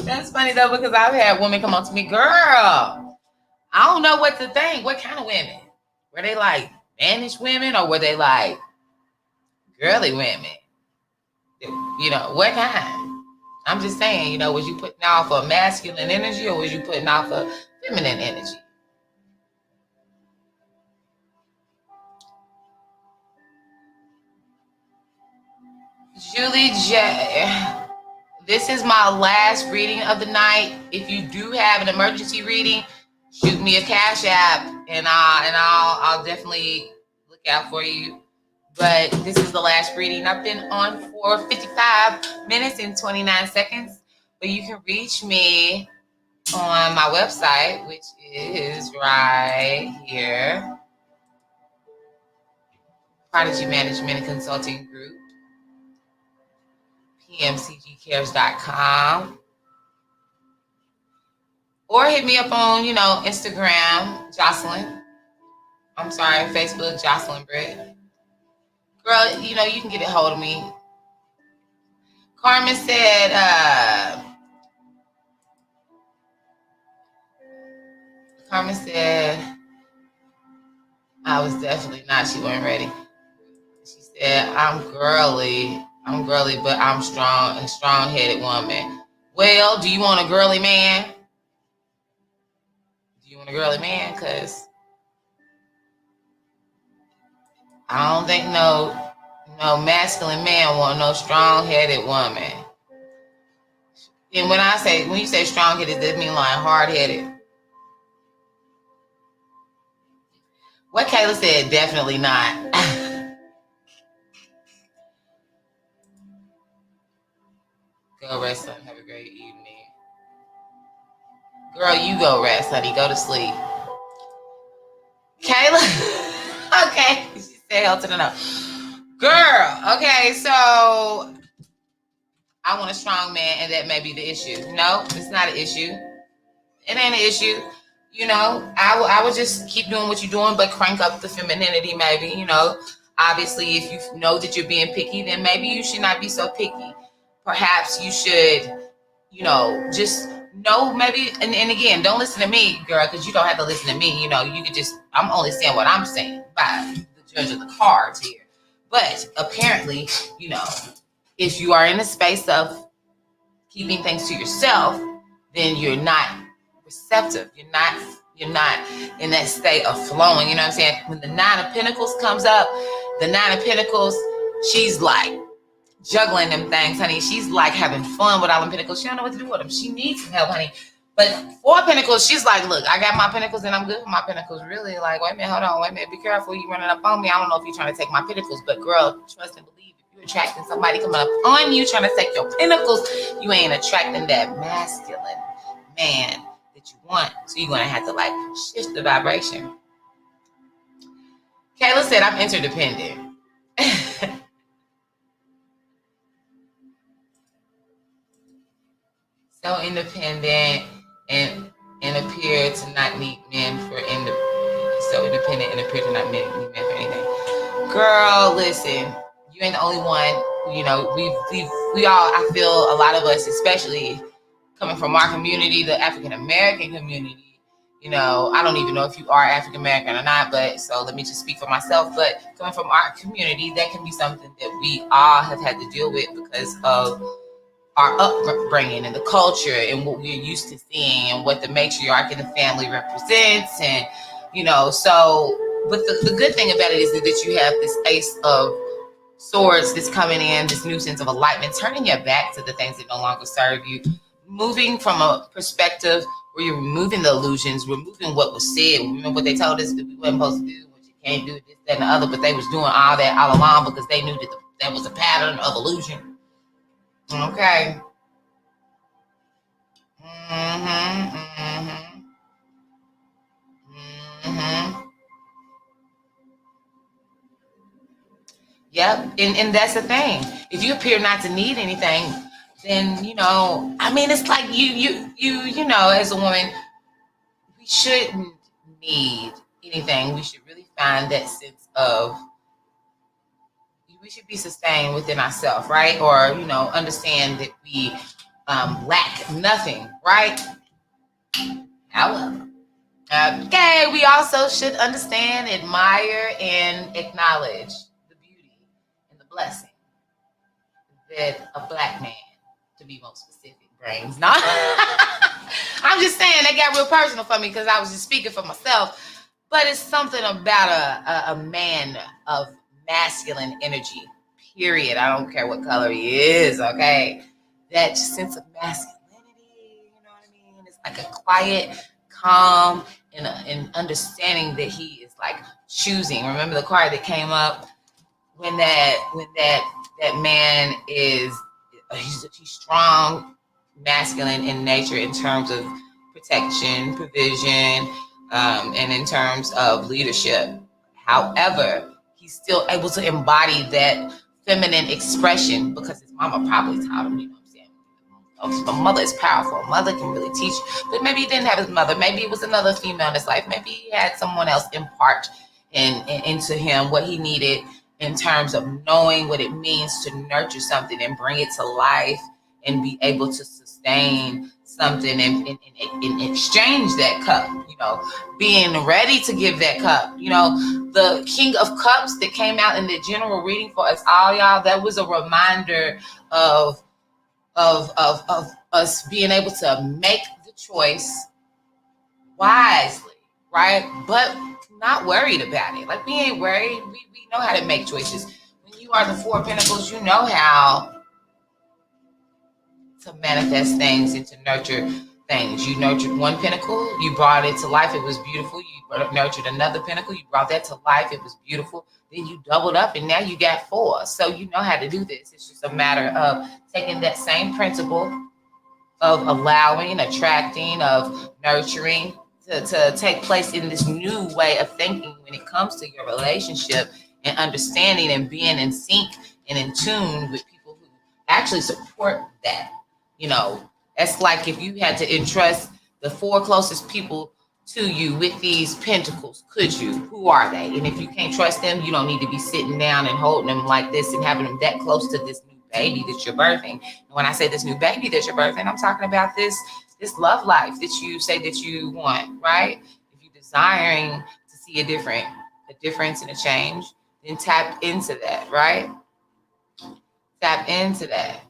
That's funny though, because I've had women come up to me, girl, I don't know what to think. What kind of women? Were they like managed women, or were they like girly women? You know, what kind? I'm just saying, you know, was you putting off a masculine energy, or was you putting off a feminine energy? Julie J. This is my last reading of the night. If you do have an emergency reading, shoot me a Cash App, and I'll definitely look out for you. But this is the last reading. I've been on for 55 minutes and 29 seconds. But you can reach me on my website, which is right here. Prodigy Management and Consulting Group, pmcgcares.com, or hit me up on, Instagram, Facebook, Jocelyn Britt. Girl, you can get a hold of me. Carmen said, I was definitely not. She wasn't ready. She said, I'm girly, but I'm strong and strong-headed woman. Well, do you want a girly man? Because I don't think no masculine man want no strong-headed woman. And when you say strong-headed, does it mean like hard-headed? What Kayla said, definitely not. Go rest, son. Have a great evening. Girl, you go rest, honey. Go to sleep. Kayla. Okay. She said hell to the no. Girl, okay, so I want a strong man, and that may be the issue. No, it's not an issue. It ain't an issue. I would just keep doing what you're doing, but crank up the femininity maybe, Obviously, if you know that you're being picky, then maybe you should not be so picky. Perhaps you should, just know maybe, and again, don't listen to me, girl, because you don't have to listen to me. You could just, I'm only saying what I'm saying by the judge of the cards here. But apparently, if you are in a space of keeping things to yourself, then you're not receptive. You're not in that state of flowing. You know what I'm saying? When the Nine of Pentacles comes up, she's like juggling them things, honey. She's like having fun with all them pentacles. She don't know what to do with them. She needs some help, honey. But Four of Pentacles, she's like, look, I got my pentacles and I'm good with my pentacles. Really? Like, wait a minute, be careful. You running up on me. I don't know if you're trying to take my pentacles, but girl, trust and believe, if you're attracting somebody coming up on you trying to take your pentacles, you ain't attracting that masculine man that you want. So you're going to have to like shift the vibration. Kayla said, I'm interdependent. So independent and appear to not need men for so independent and appear to not need men for anything. Girl, listen, you ain't the only one. We all, I feel a lot of us, especially coming from our community, the African American community, I don't even know if you are African American or not, but so let me just speak for myself. But coming from our community, that can be something that we all have had to deal with because of our upbringing and the culture and what we're used to seeing and what the matriarch in the family represents. And, so, but the good thing about it is that you have this Ace of Swords that's coming in, this new sense of enlightenment, turning your back to the things that no longer serve you, moving from a perspective where you're removing the illusions, removing what was said. Remember what they told us that we weren't supposed to do, what you can't do, this, that, and the other, but they was doing all that all along because they knew that that was a pattern of illusion. Okay. Yep. And that's the thing. If you appear not to need anything, then, it's like you as a woman, we shouldn't need anything. We should really find that sense of, we should be sustained within ourselves, right? Or, understand that we lack nothing, right? However, okay, we also should understand, admire, and acknowledge the beauty and the blessing that a Black man, to be more specific, brings. No, I'm just saying that got real personal for me because I was just speaking for myself. But it's something about a man of masculine energy, period. I don't care what color he is, okay? That sense of masculinity, you know what I mean? It's like a quiet, calm, and understanding that he is like choosing. Remember the card that came up when that man is, he's strong, masculine in nature in terms of protection, provision, and in terms of leadership. However, he's still able to embody that feminine expression because his mama probably taught him, you know what I'm saying? A mother is powerful. A mother can really teach, but maybe he didn't have his mother. Maybe it was another female in his life. Maybe he had someone else impart into him what he needed in terms of knowing what it means to nurture something and bring it to life and be able to sustain something and exchange that cup, you know, being ready to give that cup. You know, the King of Cups that came out in the general reading for us all, y'all, that was a reminder of us being able to make the choice wisely, right? But not worried about it. Like, we ain't worried. We know how to make choices. When you are the Four of Pentacles, you know how to manifest things and to nurture things. You nurtured one pentacle, you brought it to life, it was beautiful. You nurtured another pentacle, you brought that to life, it was beautiful. Then you doubled up and now you got four. So you know how to do this. It's just a matter of taking that same principle of allowing, attracting, of nurturing to take place in this new way of thinking when it comes to your relationship, and understanding and being in sync and in tune with people who actually support that. You know, that's like if you had to entrust the four closest people to you with these pentacles, could you? Who are they? And if you can't trust them, you don't need to be sitting down and holding them like this and having them that close to this new baby that you're birthing. And when I say this new baby that you're birthing, I'm talking about this love life that you say that you want, right? If you're desiring to see a difference and a change, then tap into that, right? Tap into that.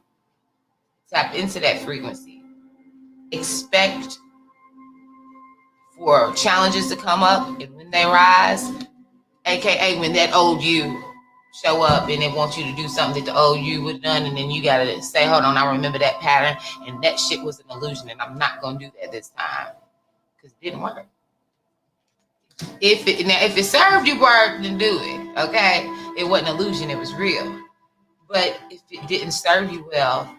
Tap into that frequency. Expect for challenges to come up, and when they rise, aka when that old you show up and it wants you to do something that the old you would have done, and then you gotta say, hold on, I remember that pattern, and that shit was an illusion, and I'm not gonna do that this time because it didn't work. If it served you work, then do it. Okay, it wasn't an illusion, it was real. But if it didn't serve you well,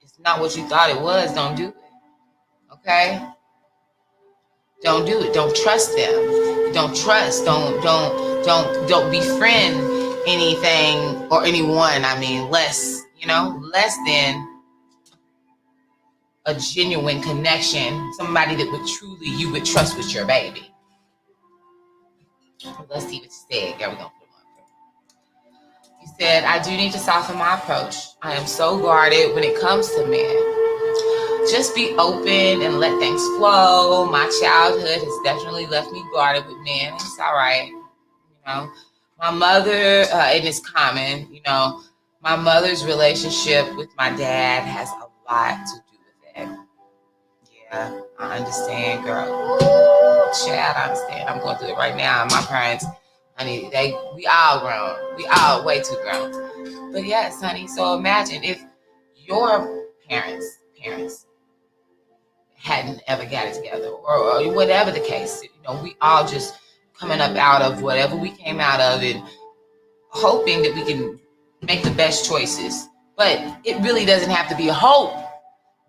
it's not what you thought it was, don't do it. Okay? Don't do it. Don't trust them. Don't trust. Don't befriend anything or anyone. I mean, less than a genuine connection, somebody that would truly you would trust with your baby. Let's see what you said. There we go. You said, I do need to soften my approach. I am so guarded when it comes to men. Just be open and let things flow. My childhood has definitely left me guarded with men. It's all right. You know, my mother, and it's common, you know, my mother's relationship with my dad has a lot to do with that. Yeah, I understand, girl. Ooh, child, I understand. I'm going through it right now. My parents, honey, we all grown. We all way too grown. But yes, honey, so imagine if your parents hadn't ever got it together, or whatever the case. You know, we all just coming up out of whatever we came out of and hoping that we can make the best choices. But it really doesn't have to be a hope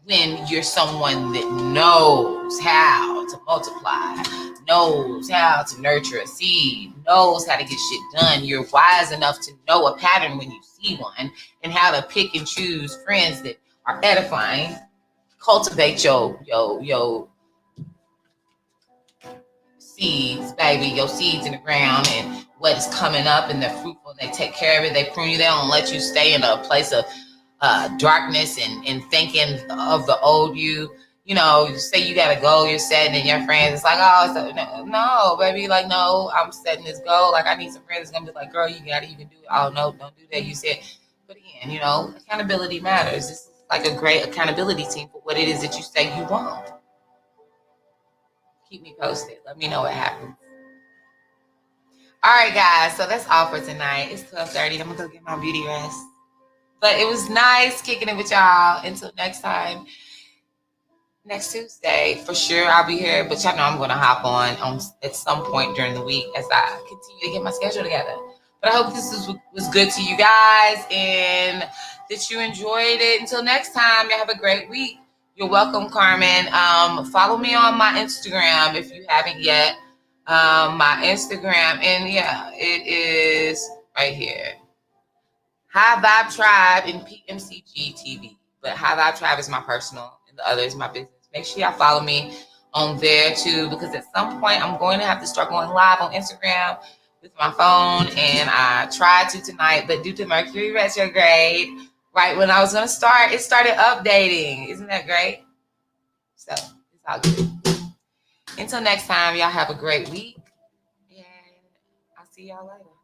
when you're someone that knows how to multiply, knows how to nurture a seed, knows how to get shit done. You're wise enough to know a pattern when you see one, and how to pick and choose friends that are edifying. Cultivate your seeds, baby, your seeds in the ground, and what is coming up, and they're fruitful, and they take care of it. They prune you. They don't let you stay in a place of darkness and thinking of the old you. You know, you say you got a goal you're setting, and your friends, it's like, oh, no, baby, like, no, I'm setting this goal. Like, I need some friends that's gonna be like, girl, you got it, you can do it. Oh, no, don't do that. You said, but again, you know, accountability matters. This is like a great accountability team for what it is that you say you want. Keep me posted. Let me know what happens. All right, guys. So that's all for tonight. It's 12:30. I'm gonna go get my beauty rest. But it was nice kicking it with y'all. Until next time, next Tuesday, for sure I'll be here. But y'all know I'm gonna hop on at some point during the week as I continue to get my schedule together. But I hope this was good to you guys and that you enjoyed it. Until next time, y'all have a great week. You're welcome, Carmen. Follow me on my Instagram if you haven't yet. My Instagram, and yeah, it is right here. High Vibe Tribe and PMCG TV. But High Vibe Tribe is my personal and the other is my business. Make sure y'all follow me on there too, because at some point I'm going to have to start going live on Instagram with my phone. And I tried to tonight, but due to Mercury retrograde, right when I was going to start, it started updating. Isn't that great? So it's all good. Until next time, y'all have a great week. And I'll see y'all later.